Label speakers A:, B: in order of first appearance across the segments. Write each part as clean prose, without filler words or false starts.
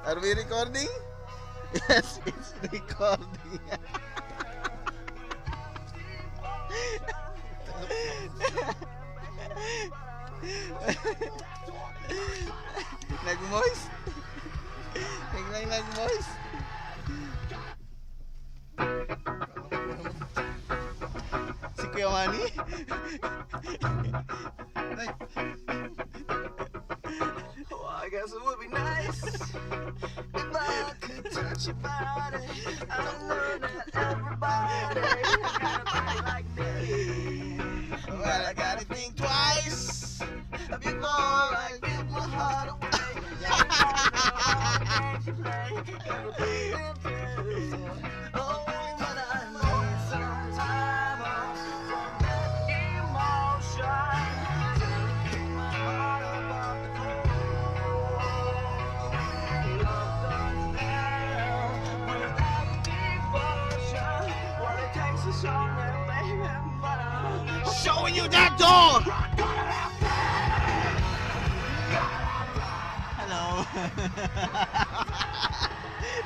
A: Are we recording? Yes, it's recording. Nag-moist? Biglang nag-moist? Si Kuya Manny?
B: Oh, I guess it would be nice if I could touch your body. I don't know that everybody got a body like me.
A: Well, I gotta think twice
B: Before I give my heart away. Games you play, everything through. Oh, but I need some time off from that emotion to keep my heart above the floor. Love done now without devotion. What it takes is only baby, but I'm
A: showing you that door! Hello.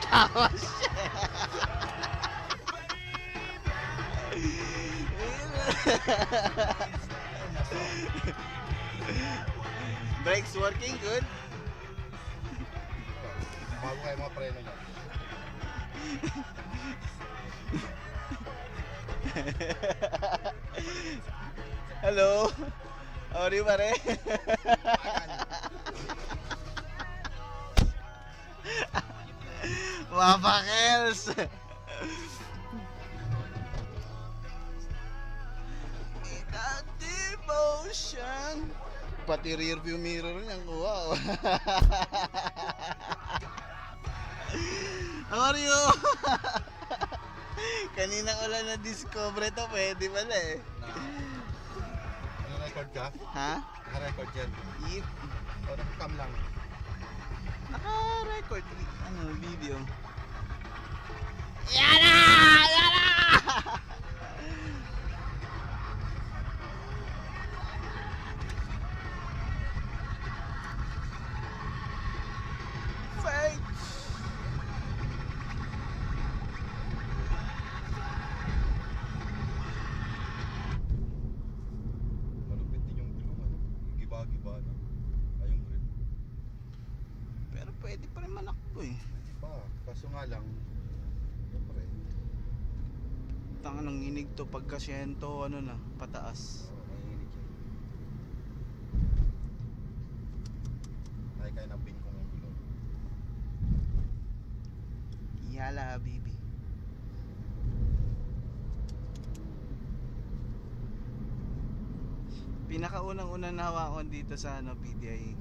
A: Tawa siya. Brakes working good?
C: Bago kayo mga preno niya.
A: Hello. How are you, pare? Mapakels! Without devotion. Pati rear view mirror niyang kuha. Oh. How are you? Kaninang ulan na discover ito, pwede pala eh.
C: Ano record ka?
A: Ha?
C: Naka-record yan.
A: Yep.
C: O nakakam lang.
A: Naka-record video. Yana! Yana! Fake!
C: Malupit din yung gulong. Ano? Giba-giba na. Ay yung grip.
A: Pero pwede pa rin manakbo eh.
C: Pa, kaso nga lang. Siyempre.
A: Tanga ng inig to pagka siyento, ano na, pataas.
C: Nanginig yan. Ay kaya ng bingkong yung gulong.
A: Yala, habibi. Pinakaunang-unang nahawakan dito sa PDI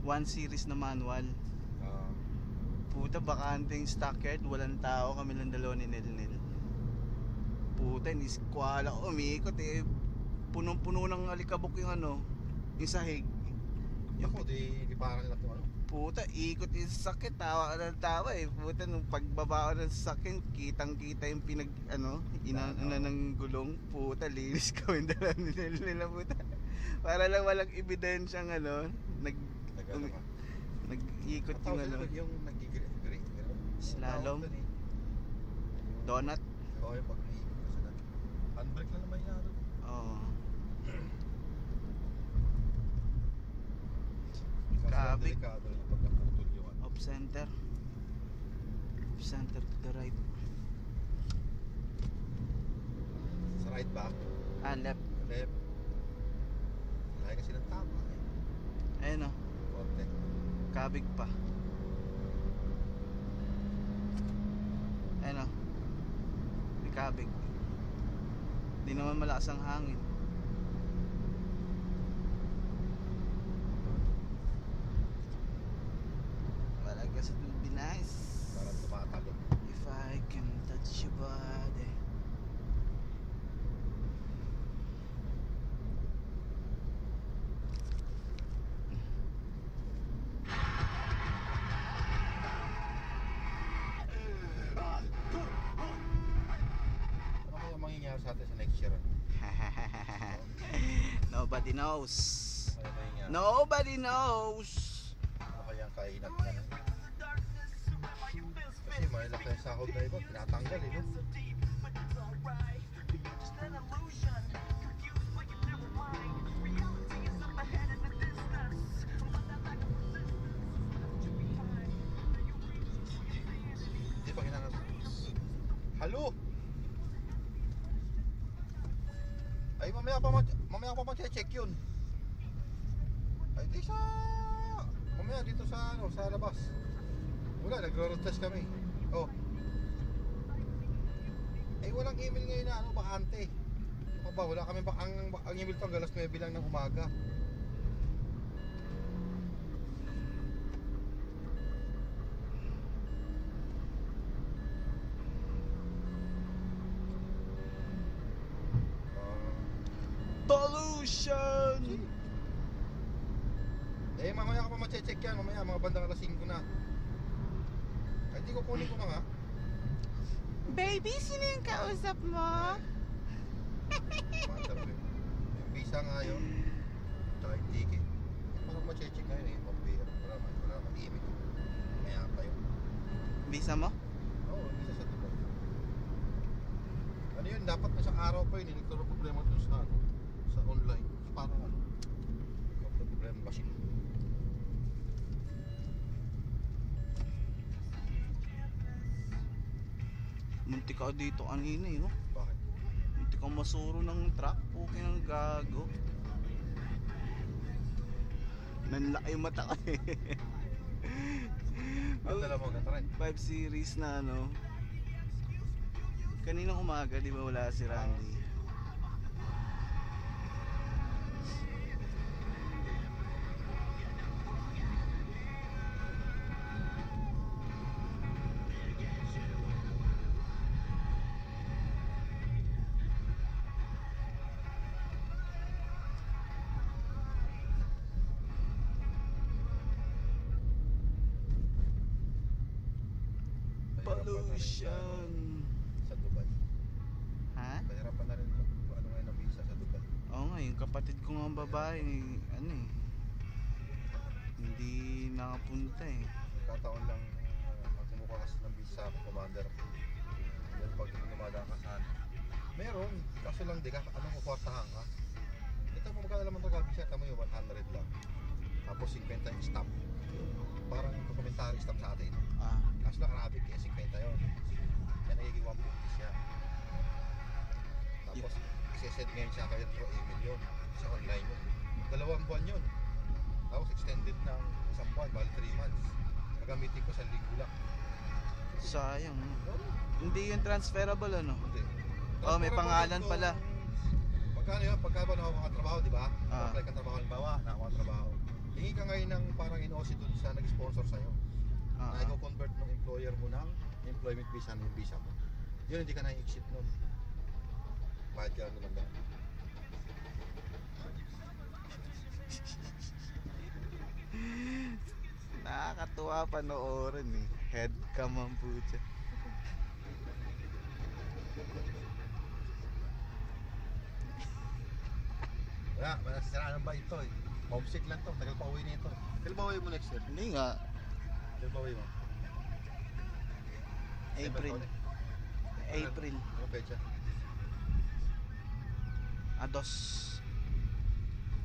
A: 1 series na manual.
C: Ah,
A: Puta, bakanting stockyard, walang tao, kami lang dalawa ni Nel. Puta, niskwala ko, umiikot eh. Punong-puno ng alikabok yung yung sahig.
C: ako di parang nila ito ano.
A: Puta, ikot yung sakit, tawa ka ng tawa eh. Puta, nung pagbaba ko ng sakit, kitang-kita yung ng gulong. Puta, linis kami dala nila, puta. Para lang walang ebidensyang
C: Nag-ano ka.
A: nag-ikot
C: Tawag
A: yung
C: sila yung nag-grip.
A: Slalom. Donut.
C: Oo, yung pag-iikot ka sila. Handbrake lang naman yung ano.
A: Oo.
C: Kaso
A: Grabe.
C: delikado yung pag naputol yung ano.
A: Off center. Off center to the right.
C: Sa right back,
A: Left.
C: left. Lahat kasi ng tama eh.
A: Ayun o.
C: Konti.
A: Kabig pa. Ayun o. May kabig. Di naman malakas ang hangin. Well, I guess it would be nice
C: Parang tumatalo.
A: if I can touch your body.
C: Ano kaya mangyayari sa atin sa next year?
A: Nobody knows.
C: Ano mangyayari?
A: Nobody knows.
C: Ano kaya ang kainat na? Dahil lang kaya sahod na iba, tinatanggal eh, no? Hindi pa kinangat. Halo! Ay, mamaya pa mag-check yun. Ay, di sa... Mamaya dito sa, ano, sa labas. Wala, nagro-road test kami. Oh. Ay, walang email ngayon na, ano, bakante. Ano ba, wala kami ang email to, alas 9 lang ng umaga.
A: Pollution!
C: Eh, mamaya ka pa ma-check yan. Mamaya, mga bandang alas 5 na. Ay, di ko kunin ko na nga.
A: Baby, sino yung kausap mo?
C: Matter mo yun. Yung visa nga yun. Tsaka yung ticket. Parang ma-check ngayon eh. Pampira. Wala naman email. Mamaya pa yun.
A: Visa mo?
C: Oo, visa sa Dubai. Ano yun, dapat na isang araw pa yun. Nagkaroon problema dun sa ano. Sa online. Parang ano. Problema machine.
A: Muntik ka dito kanina eh, oh.
C: Bakit?
A: Muntik ka masuro ng truck. Okay ng gago. Nanlaki yung mata ko eh.
C: Ang dala mo, gata rin.
A: 5 series na ano. Kaninang umaga, di ba wala si Randy? Pollution.
C: Sa Dubai.
A: Ha?
C: Mahirapan na rin kung ano ngayon ang visa sa Dubai.
A: Oo nga, yung kapatid ko nga babae, ano eh. Hindi nakapunta eh.
C: Kataon lang ang kumuha kasi ng visa ako, commander. Yan pag lumadaan ka sa meron, kaso lang di ka, anong kukwartahan ka? Ito mo magkala naman ito visa, tamo yung 100 lang. Tapos 50 yung stop. Parang documentary stop sa atin.
A: Ah,
C: Kaso lang Arabic kaya 50 yun. Kaya nagiging 150 siya. Tapos isesend ngayon siya kayo through email yun. Sa online yun. 2 buwan yun. Tapos extended ng 1 buwan, bali 3 months. Nagamitin ko sa linggo lang.
A: sayang.
C: No,
A: Hindi yung transferable ano?
C: hindi.
A: Oh, may pangalan
C: Ito,
A: pala.
C: Pagkano yun? Pagka ba nakakuha ka trabaho, di ba?
A: Ah.
C: Apply ka trabaho, halimbawa, nakakuha ka trabaho. Hingi ka ngayon ng parang in-OC dun sa nag-sponsor sa'yo.
A: Ah,
C: Na i-convert ng employer mo ng employment visa ng visa mo. Yun, hindi ka na i-exit nun. Bayad ka lang naman dahil.
A: nakakatuwa panoorin eh. Head cam ang putya.
C: Wala nasisiraan ng ba ito eh. Homesick lang to, tagal pa uwi nito. Kailan ba uwi mo next year?
A: Hindi nga.
C: Kailan ba uwi mo?
A: April. April.
C: Ano pecha?
A: Ados.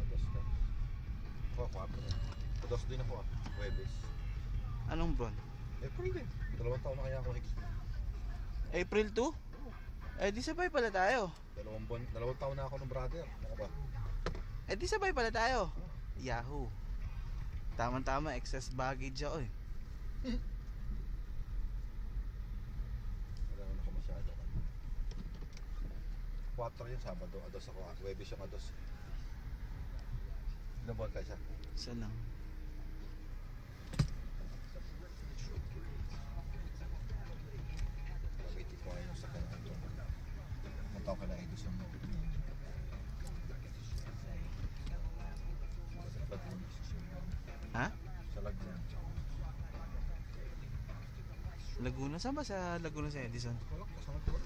C: Ados ka. Ako, 4 Ados din ako ah. Huwebes.
A: Anong buwan?
C: April din. 2 taon na kaya ako next year.
A: April 2? Eh di sabay pala tayo.
C: 2 taon na ako ng brother. Ano ba?
A: Eh di sabay pala tayo. Yahoo. Tama-tama, excess baggage ako eh.
C: Wala naman ako masyado. 4 yun, Sabado. Ados ako. Huwebes yung ados. Ilang buwan ka isa?
A: Isa lang.
C: Gamitin ko ngayon sa kanya. Punta ko na edisyon mo.
A: Ha?
C: Sa Laguna.
A: Laguna? Saan ba sa Laguna sa Edison?
C: Wala, kasama ko.